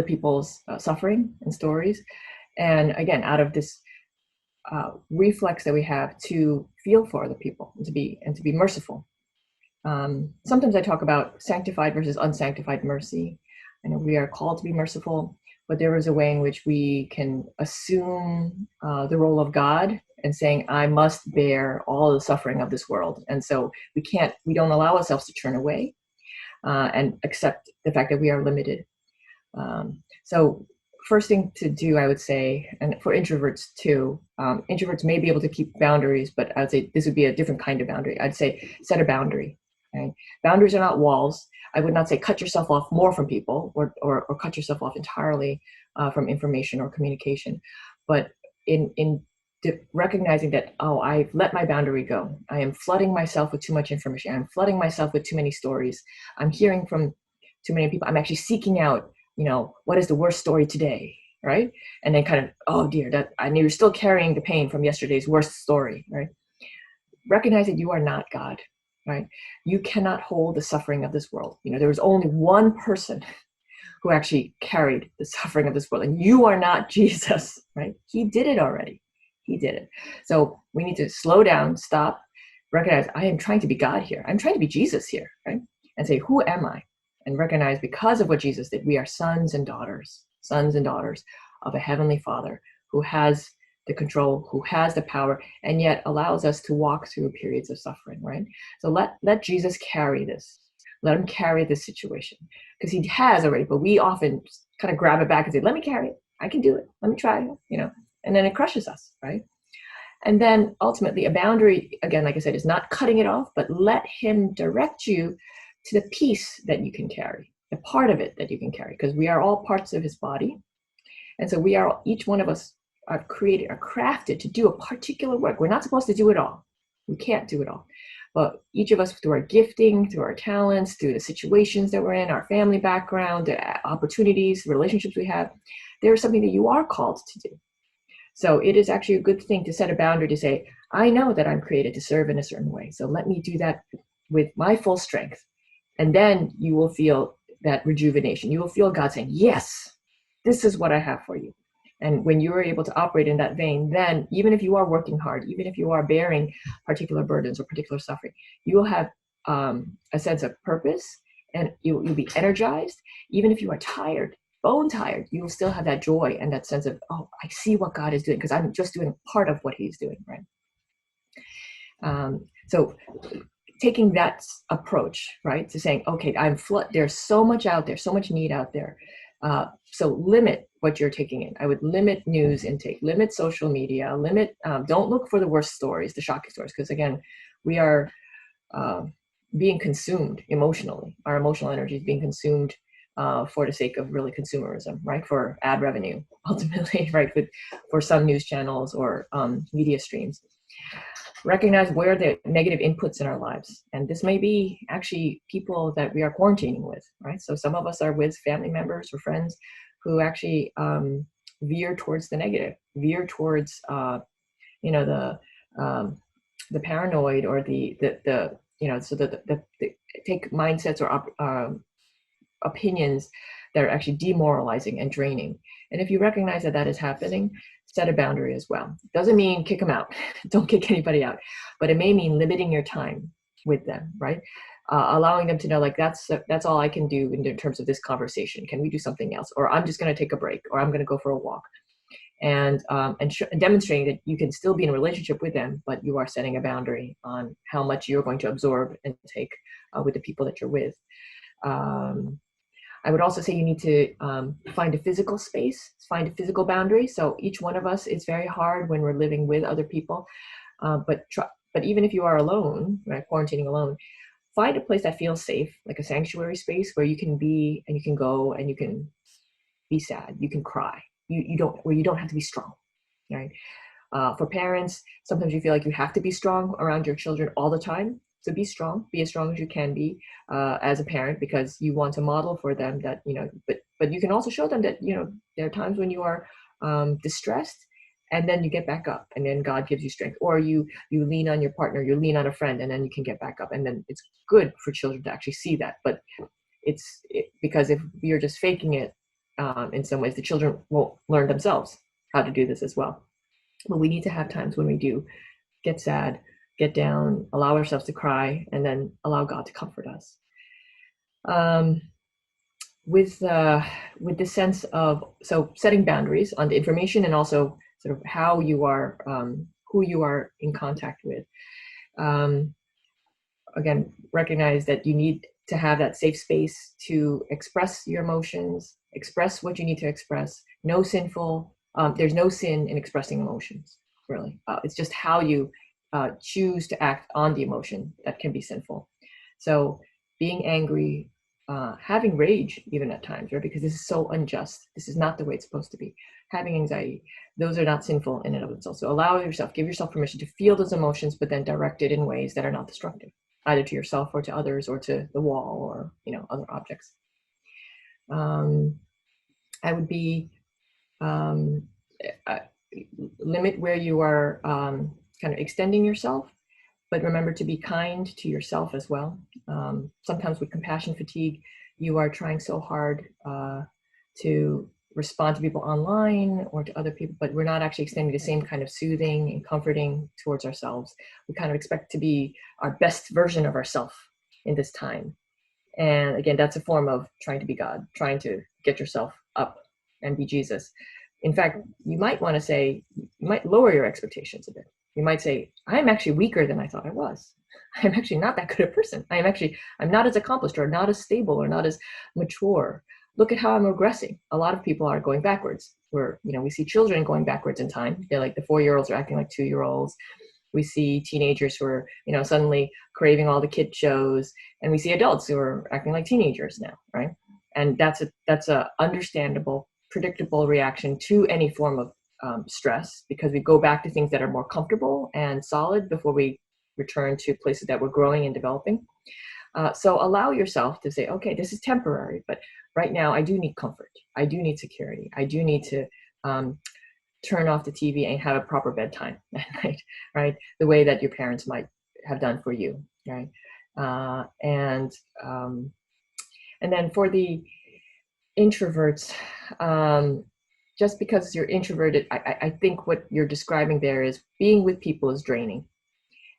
people's suffering and stories, and again, out of this reflex that we have to feel for other people and to be merciful. Sometimes I talk about sanctified versus unsanctified mercy. I know we are called to be merciful, but there is a way in which we can assume the role of God and saying, I must bear all the suffering of this world. And so we don't allow ourselves to turn away and accept the fact that we are limited. So first thing to do, I would say, and for introverts too, introverts may be able to keep boundaries, but I would say this would be a different kind of boundary. I'd say set a boundary. Okay? Boundaries are not walls. I would not say cut yourself off more from people or cut yourself off entirely from information or communication, but in recognizing that, I've let my boundary go. I am flooding myself with too much information. I'm flooding myself with too many stories. I'm hearing from too many people. I'm actually seeking out, what is the worst story today, right? And then kind of, oh dear, I knew you're still carrying the pain from yesterday's worst story, right? Recognize that you are not God, right? You cannot hold the suffering of this world. There was only one person who actually carried the suffering of this world, and you are not Jesus, right? He did it already. He did it. So we need to slow down, stop, recognize I am trying to be God here. I'm trying to be Jesus here, right? And say, who am I? And recognize because of what Jesus did, we are sons and daughters of a heavenly Father who has the control, who has the power, and yet allows us to walk through periods of suffering, right? So let Jesus carry this. Let him carry this situation, because he has already, but we often kind of grab it back and say, let me carry it. I can do it. Let me try it, and then it crushes us, right? And then ultimately a boundary, again, like I said, is not cutting it off, but let him direct you to the piece that you can carry, the part of it that you can carry, because we are all parts of his body. And so we are, each one of us are created, are crafted to do a particular work. We're not supposed to do it all. We can't do it all. But each of us, through our gifting, through our talents, through the situations that we're in, our family background, the opportunities, the relationships we have, there's something that you are called to do. So it is actually a good thing to set a boundary to say, I know that I'm created to serve in a certain way. So let me do that with my full strength. And then you will feel that rejuvenation. You will feel God saying, yes, this is what I have for you. And when you are able to operate in that vein, then even if you are working hard, even if you are bearing particular burdens or particular suffering, you will have a sense of purpose, and you'll be energized. Even if you are tired, bone tired, you will still have that joy and that sense of, oh, I see what God is doing because I'm just doing part of what he's doing, right? So taking that approach, right, to saying, okay, there's so much out there, so much need out there. So limit what you're taking in. I would limit news intake, limit social media, don't look for the worst stories, the shocking stories, because again, we are being consumed emotionally. Our emotional energy is being consumed for the sake of really consumerism, right? For ad revenue, ultimately, right? For some news channels or media streams. Recognize where the negative inputs in our lives. And this may be actually people that we are quarantining with, right? So some of us are with family members or friends who actually veer towards the negative, veer towards, the paranoid or the take mindsets or opinions that are actually demoralizing and draining. And if you recognize that that is happening, set a boundary as well. Doesn't mean kick them out. Don't kick anybody out, but it may mean limiting your time with them, right? Allowing them to know, like, that's all I can do in terms of this conversation. Can we do something else? Or I'm just going to take a break, or I'm going to go for a walk. And demonstrating that you can still be in a relationship with them, but you are setting a boundary on how much you're going to absorb and take with the people that you're with. I would also say you need to find a physical space, find a physical boundary. So each one of us, it's very hard when we're living with other people, but even if you are alone, right, quarantining alone, find a place that feels safe, like a sanctuary space where you can be and you can go and you can be sad, you can cry. You don't have to be strong, right? For parents, sometimes you feel like you have to be strong around your children all the time. So be strong, be as strong as you can be as a parent, because you want to model for them that, but you can also show them that, there are times when you are distressed, and then you get back up, and then God gives you strength, or you lean on your partner, you lean on a friend, and then you can get back up. And then it's good for children to actually see that. But because if you're just faking it, in some ways, the children won't learn themselves how to do this as well. But we need to have times when we do get sad, get down, allow ourselves to cry, and then allow God to comfort us. With the sense of, so setting boundaries on the information, and also sort of how you are, who you are in contact with. Again, recognize that you need to have that safe space to express your emotions, express what you need to express. There's no sin in expressing emotions, really. It's just how you choose to act on the emotion that can be sinful. So being angry, having rage even at times, right? Because this is so unjust. This is not the way it's supposed to be. Having anxiety, those are not sinful in and of themselves. So give yourself permission to feel those emotions, but then direct it in ways that are not destructive, either to yourself or to others or to the wall or, other objects. I would be limit where you are kind of extending yourself, but remember to be kind to yourself as well. Sometimes with compassion fatigue, you are trying so hard to respond to people online or to other people, but we're not actually extending the same kind of soothing and comforting towards ourselves. We kind of expect to be our best version of ourselves in this time. And again, that's a form of trying to be God, trying to get yourself up and be Jesus. In fact, you might want to say, you might lower your expectations a bit. You might say, I'm actually weaker than I thought I was. I'm actually not that good a person. I'm not as accomplished or not as stable or not as mature. Look at how I'm regressing. A lot of people are going backwards. we see children going backwards in time. They're like the 4-year-olds are acting like 2-year-olds. We see teenagers who are, suddenly craving all the kid shows, and we see adults who are acting like teenagers now, right? And that's a understandable, predictable reaction to any form of stress, because we go back to things that are more comfortable and solid before we return to places that we're growing and developing. So allow yourself to say, okay, this is temporary, but right now I do need comfort. I do need security. I do need to turn off the TV and have a proper bedtime at night, right? The way that your parents might have done for you, right? And then for the introverts, just because you're introverted, I think what you're describing there is being with people is draining.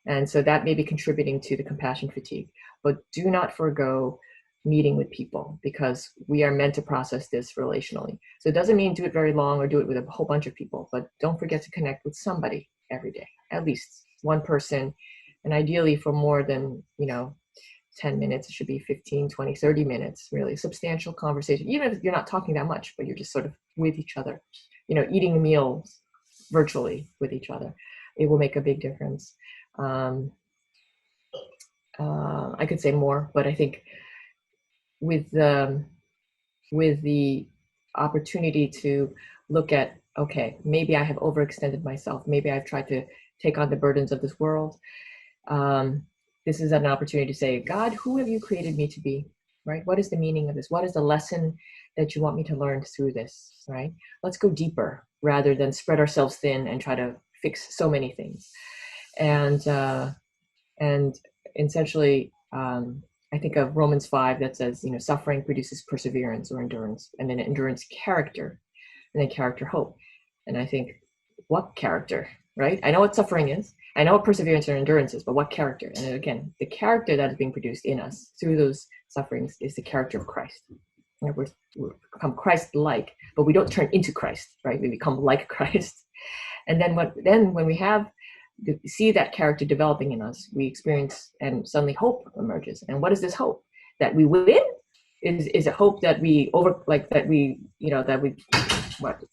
And so that may be contributing to the compassion fatigue. But do not forego meeting with people, because we are meant to process this relationally. So it doesn't mean do it very long or do it with a whole bunch of people, but don't forget to connect with somebody every day, at least one person. And ideally for more than, 10 minutes, it should be 15, 20, 30 minutes, really substantial conversation, even if you're not talking that much, but you're just sort of with each other, eating meals virtually with each other. It will make a big difference. I could say more, but I think with the opportunity to look at, okay, maybe I have overextended myself. Maybe I've tried to take on the burdens of this world. This is an opportunity to say, God, who have you created me to be, right? What is the meaning of this? What is the lesson that you want me to learn through this, right? Let's go deeper rather than spread ourselves thin and try to fix so many things. And essentially, I think of Romans 5 that says, suffering produces perseverance or endurance, and then endurance character, and then character hope. And I think, what character, right? I know what suffering is. I know what perseverance or endurance is, but what character? And again, the character that is being produced in us through those sufferings is the character of Christ. We become Christ-like, but we don't turn into Christ, right? We become like Christ. And then when we see that character developing in us, we experience, and suddenly hope emerges. And what is this hope? That we win? Is it hope that we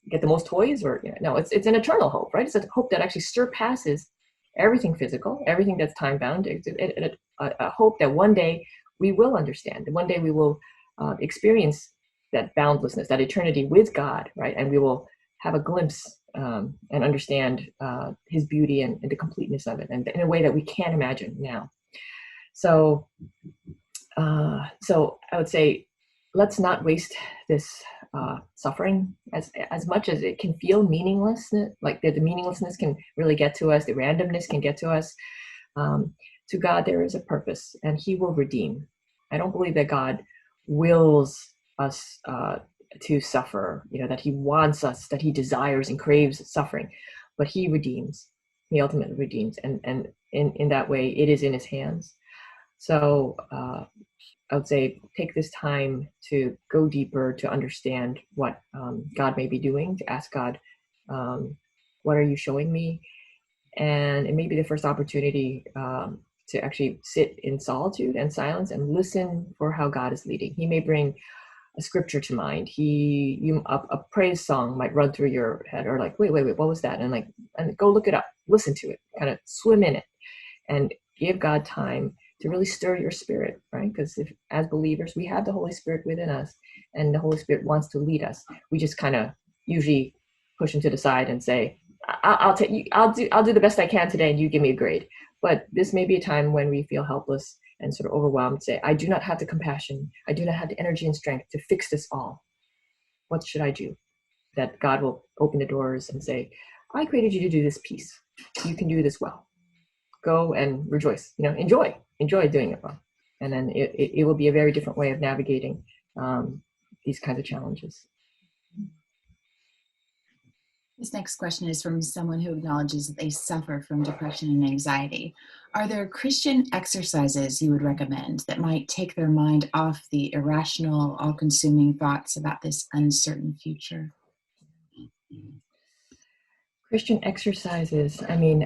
get the most toys? Or no, it's an eternal hope, right? It's a hope that actually surpasses everything physical, everything that's time bound. It's a hope that one day we will understand, that one day we will experience that boundlessness, that eternity with God, right? And we will have a glimpse and understand his beauty and the completeness of it, and in a way that we can't imagine now. So I would say, let's not waste this suffering as much as it can feel meaningless. Like the meaninglessness can really get to us, the randomness can get to us. To God, there is a purpose, and he will redeem. I don't believe that God wills us to suffer, that he wants us, that he desires and craves suffering, but he redeems. He ultimately redeems, and in that way, it is in his hands. So I would say, take this time to go deeper, to understand what God may be doing, to ask God, what are you showing me? And it may be the first opportunity to actually sit in solitude and silence and listen for how God is leading. He may bring a scripture to mind. A praise song might run through your head, or like, wait, what was that? And go look it up, listen to it, kind of swim in it, and give God time to really stir your spirit, right? Because as believers, we have the Holy Spirit within us, and the Holy Spirit wants to lead us. We just kind of usually push him to the side and say, I'll do the best I can today, and you give me a grade. But this may be a time when we feel helpless and sort of overwhelmed, say, I do not have the compassion, I do not have the energy and strength to fix this all. What should I do? That God will open the doors and say, I created you to do this piece. You can do this well. Go and rejoice, enjoy doing it well. And then it will be a very different way of navigating these kinds of challenges. This next question is from someone who acknowledges that they suffer from depression and anxiety. Are there Christian exercises you would recommend that might take their mind off the irrational, all-consuming thoughts about this uncertain future? Christian exercises. I mean,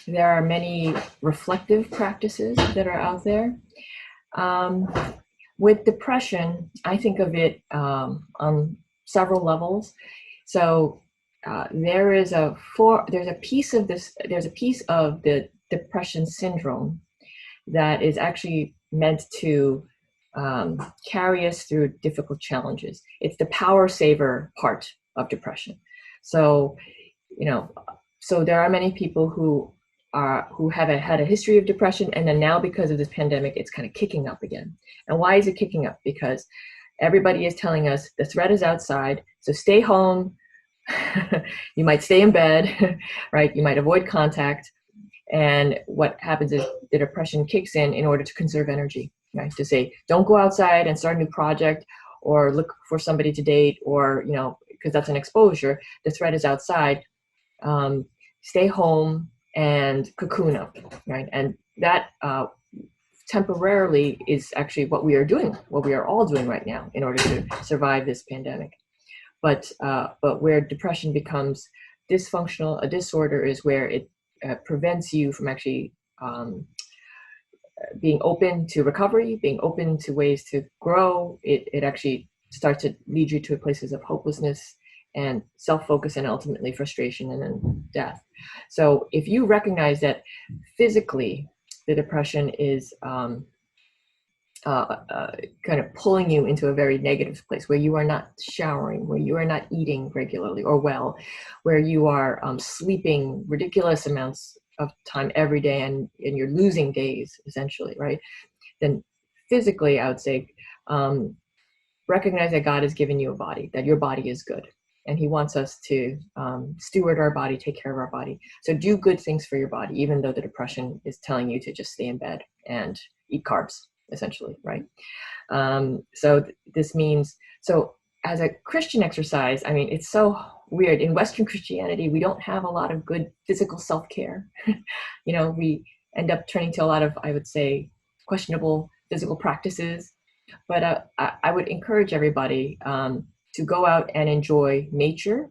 there are many reflective practices that are out there. With depression, I think of it on several levels. So there's a piece of the depression syndrome that is actually meant to carry us through difficult challenges. It's the power saver part of depression. So, so there are many people who have had a history of depression, and then now because of this pandemic, it's kind of kicking up again. And why is it kicking up? Because everybody is telling us the threat is outside, so stay home. You might stay in bed, right? You might avoid contact. And what happens is the depression kicks in order to conserve energy, right? To say, don't go outside and start a new project or look for somebody to date, or, because that's an exposure. The threat is outside. Stay home and cocoon up, right? And that temporarily is actually what we are all doing right now in order to survive this pandemic. But where depression becomes dysfunctional, a disorder, is where it prevents you from actually being open to recovery, being open to ways to grow. It actually starts to lead you to places of hopelessness and self-focus, and ultimately frustration, and then death. So if you recognize that physically the depression is kind of pulling you into a very negative place, where you are not showering, where you are not eating regularly or well, where you are sleeping ridiculous amounts of time every day, and you're losing days essentially, right? Then physically, I would say, recognize that God has given you a body, that your body is good. And he wants us to steward our body, take care of our body. So do good things for your body, even though the depression is telling you to just stay in bed and eat carbs, essentially, right? This means, as a Christian exercise, I mean, it's so weird. In Western Christianity, we don't have a lot of good physical self-care. We end up turning to a lot of, I would say, questionable physical practices. But I would encourage everybody to go out and enjoy nature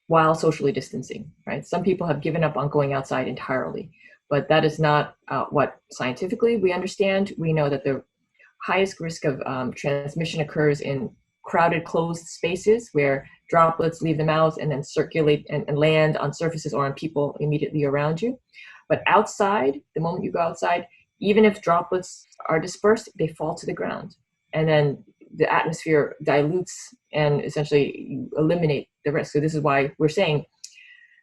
while socially distancing, right? Some people have given up on going outside entirely, but that is not what scientifically we understand. We know that the highest risk of transmission occurs in crowded, closed spaces where droplets leave the mouth and then circulate and land on surfaces or on people immediately around you. But outside, the moment you go outside, even if droplets are dispersed, they fall to the ground. And then the atmosphere dilutes and essentially you eliminate the risk. So this is why we're saying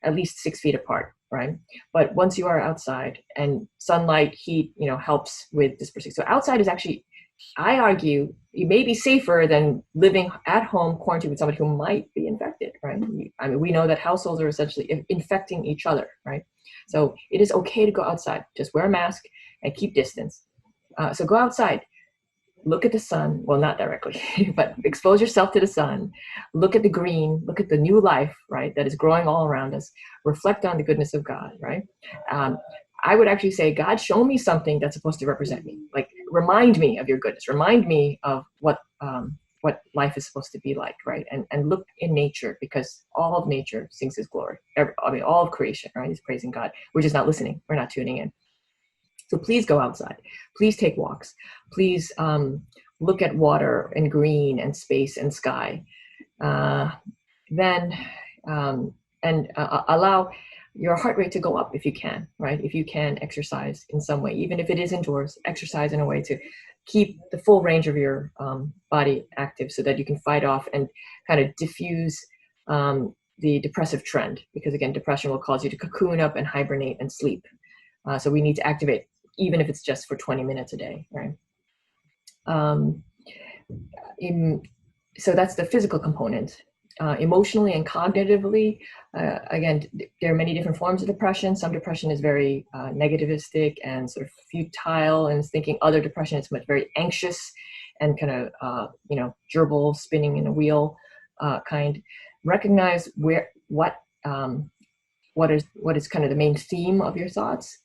at least 6 feet apart, right? But once you are outside, and sunlight, heat, helps with dispersing. So outside is actually, I argue, you may be safer than living at home quarantined with somebody who might be infected, right? I mean, we know that households are essentially infecting each other, right? So it is okay to go outside. Just wear a mask and keep distance. So go outside. Look at the sun. Well, not directly, but expose yourself to the sun. Look at the green. Look at the new life, right, that is growing all around us. Reflect on the goodness of God, right? I would actually say, God, show me something that's supposed to represent me. Like, remind me of your goodness. Remind me of what life is supposed to be like, right? And look in nature, because all of nature sings his glory. All of creation, right, is praising God. We're just not listening. We're not tuning in. So please go outside. Please take walks. Please look at water and green and space and sky. Allow your heart rate to go up if you can, right? If you can exercise in some way, even if it is indoors, exercise in a way to keep the full range of your body active, so that you can fight off and kind of diffuse the depressive trend. Because again, depression will cause you to cocoon up and hibernate and sleep. So we need to activate, even if it's just for 20 minutes a day, right? So that's the physical component. Emotionally and cognitively, again, there are many different forms of depression. Some depression is very negativistic and sort of futile and thinking. Other depression is very anxious and kind of, gerbil, spinning in a wheel kind. Recognize what is kind of the main theme of your thoughts.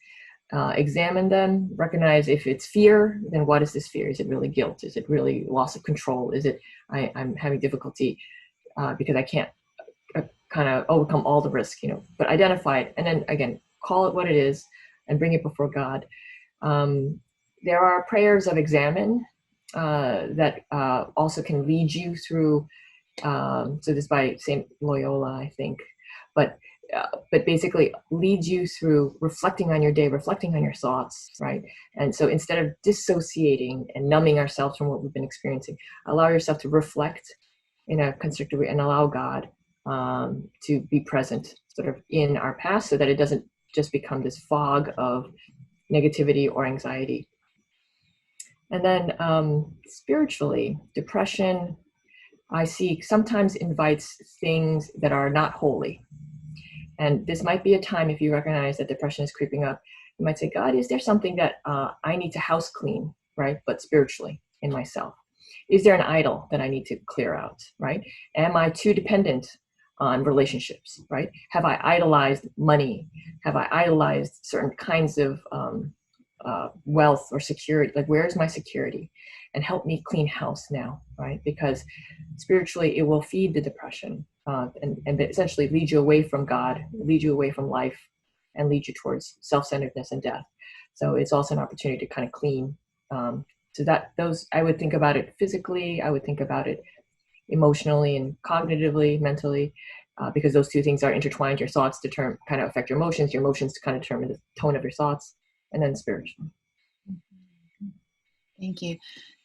Examine them, recognize if it's fear, then what is this fear? Is it really guilt? Is it really loss of control? Is it I'm having difficulty because I can't kind of overcome all the risk, but identify it, and then again, call it what it is and bring it before God. There are prayers of examine that also can lead you through So this by Saint Loyola, I think, but basically leads you through reflecting on your day, reflecting on your thoughts, right? And so instead of dissociating and numbing ourselves from what we've been experiencing, allow yourself to reflect in a constructive way and allow God to be present sort of in our past, so that it doesn't just become this fog of negativity or anxiety. And then spiritually, depression, I see, sometimes invites things that are not holy. And this might be a time, if you recognize that depression is creeping up, you might say, God, is there something that I need to house clean, right? But spiritually in myself. Is there an idol that I need to clear out, right? Am I too dependent on relationships, right? Have I idolized money? Have I idolized certain kinds of wealth or security? Like, where's my security? And help me clean house now, right? Because spiritually, it will feed the depression and essentially lead you away from God, lead you away from life, and lead you towards self-centeredness and death. So it's also an opportunity to kind of clean. So that those, I would think about it physically, I would think about it emotionally and cognitively, mentally, because those two things are intertwined. Your thoughts kind of affect your emotions kind of determine the tone of your thoughts, and then spiritually. Thank you.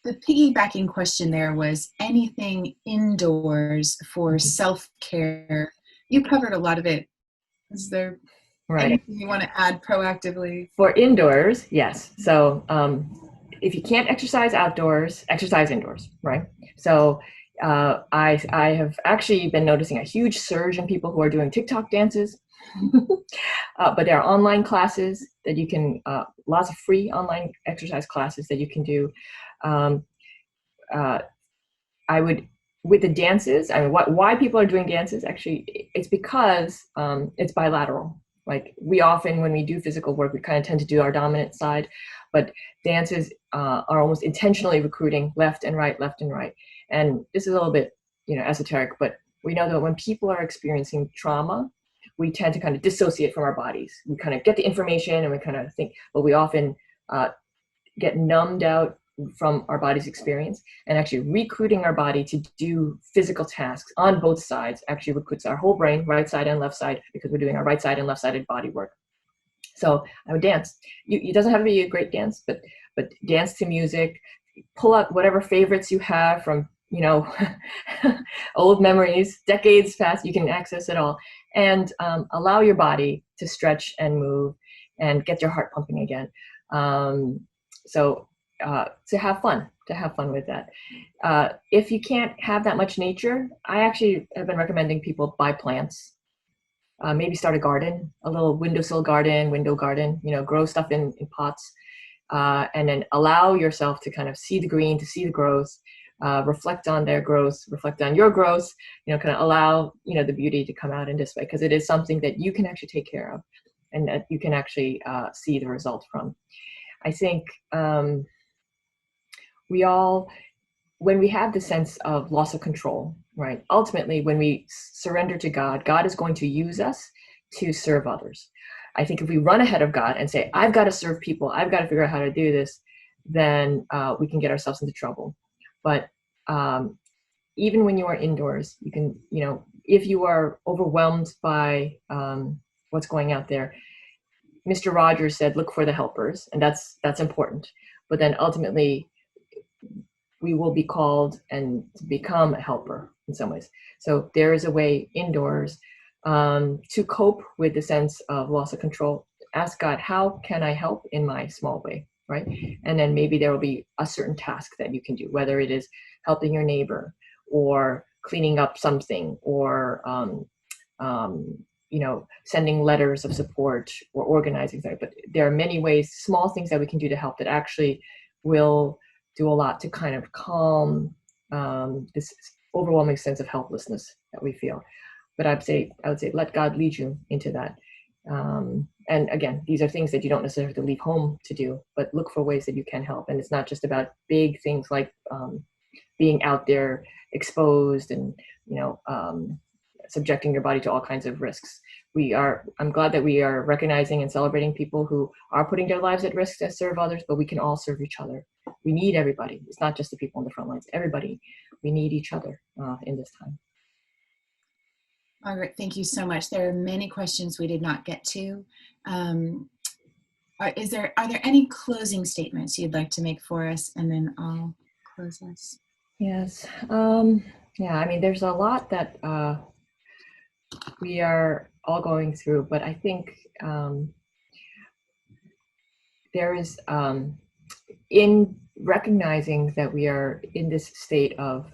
The piggybacking question there was anything indoors for self-care. You covered a lot of it. Is there anything you want to add proactively? For indoors, yes. So if you can't exercise outdoors, exercise indoors, right? So I have actually been noticing a huge surge in people who are doing TikTok dances. But there are online classes that you can, lots of free online exercise classes that you can do. I would, with the dances, I mean, why people are doing dances, actually, it's because it's bilateral. Like, we often, when we do physical work, we kind of tend to do our dominant side, but dances are almost intentionally recruiting left and right. And this is a little bit, esoteric, but we know that when people are experiencing trauma, we tend to kind of dissociate from our bodies. We kind of get the information and we kind of think, but we often get numbed out from our body's experience, and actually recruiting our body to do physical tasks on both sides actually recruits our whole brain, right side and left side, because we're doing our right side and left sided body work. So I would dance. It doesn't have to be a great dance, but dance to music, pull out whatever favorites you have from, old memories, decades past, you can access it all, and allow your body to stretch and move and get your heart pumping again. To have fun with that. If you can't have that much nature, I actually have been recommending people buy plants. Maybe start a garden, a little windowsill garden, window garden, grow stuff in pots, and then allow yourself to kind of see the green, to see the growth, reflect on their growth, reflect on your growth, kind of allow, the beauty to come out in this way, because it is something that you can actually take care of and that you can actually see the result from. I think we all, when we have the sense of loss of control, right? Ultimately, when we surrender to God, God is going to use us to serve others. I think if we run ahead of God and say, I've got to serve people, I've got to figure out how to do this, then we can get ourselves into trouble. But even when you are indoors, you can, if you are overwhelmed by what's going out there, Mr. Rogers said, look for the helpers, and that's important. But then ultimately, we will be called and become a helper in some ways. So there is a way indoors to cope with the sense of loss of control. Ask God, how can I help in my small way, right? And then maybe there will be a certain task that you can do, whether it is helping your neighbor or cleaning up something or, sending letters of support or organizing things. But there are many ways, small things that we can do to help that actually will do a lot to kind of calm this overwhelming sense of helplessness that we feel. But I would say, let God lead you into that. And again, these are things that you don't necessarily have to leave home to do, but look for ways that you can help. And it's not just about big things like being out there exposed and, subjecting your body to all kinds of risks. I'm glad that we are recognizing and celebrating people who are putting their lives at risk to serve others, but we can all serve each other. We need everybody. It's not just the people on the front lines, everybody. need each other in this time. Margaret, thank you so much. There are many questions we did not get to. Are there any closing statements you'd like to make for us, and then I'll close us? Yes. Yeah, I mean, there's a lot that we are all going through, but I think there is, in recognizing that we are in this state of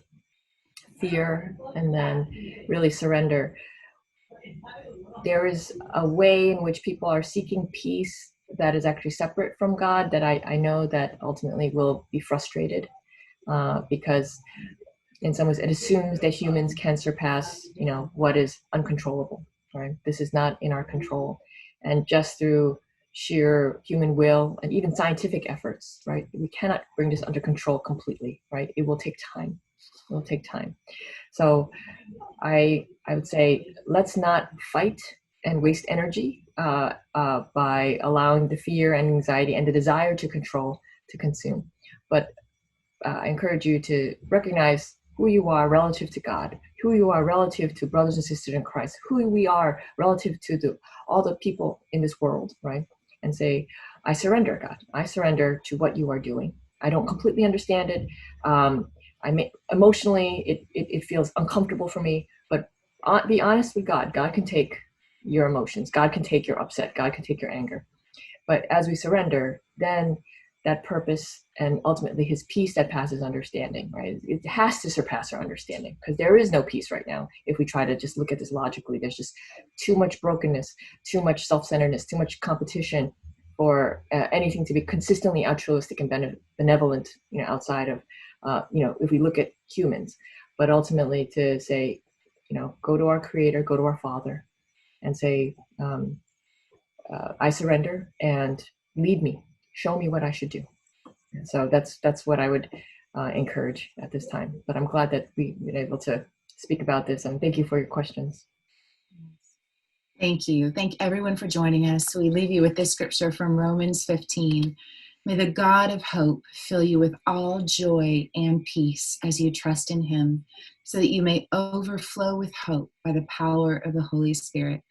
fear and then really surrender, there is a way in which people are seeking peace that is actually separate from God, that I know that ultimately will be frustrated because in some ways it assumes that humans can surpass, what is uncontrollable, right? This is not in our control. And just through sheer human will and even scientific efforts, right, we cannot bring this under control completely, right? It will take time. It will take time. So I would say, let's not fight and waste energy by allowing the fear and anxiety and the desire to control to consume. But I encourage you to recognize who you are relative to God, who you are relative to brothers and sisters in Christ, who we are relative to all the people in this world, right? And say, I surrender, God. I surrender to what you are doing. I don't completely understand it. Emotionally, it feels uncomfortable for me, but be honest with God. God can take your emotions. God can take your upset. God can take your anger. But as we surrender, then that purpose and ultimately his peace that passes understanding, right? It has to surpass our understanding, because there is no peace right now. If we try to just look at this logically, there's just too much brokenness, too much self-centeredness, too much competition for anything to be consistently altruistic and benevolent, outside of, if we look at humans. But ultimately to say, go to our Creator, go to our Father, and say, I surrender, and lead me, show me what I should do. And so that's what I would encourage at this time. But I'm glad that we've been able to speak about this, and thank you for your questions. Thank you. Thank everyone for joining us. We leave you with this scripture from Romans 15. May the God of hope fill you with all joy and peace as you trust in him, so that you may overflow with hope by the power of the Holy Spirit.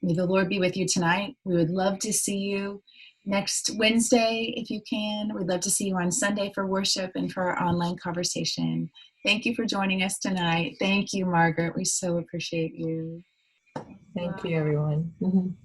May the Lord be with you tonight. We would love to see you next Wednesday if you can. We'd love to see you on Sunday for worship and for our online conversation. Thank you for joining us tonight. Thank you, Margaret. We so appreciate you. Thank you, everyone.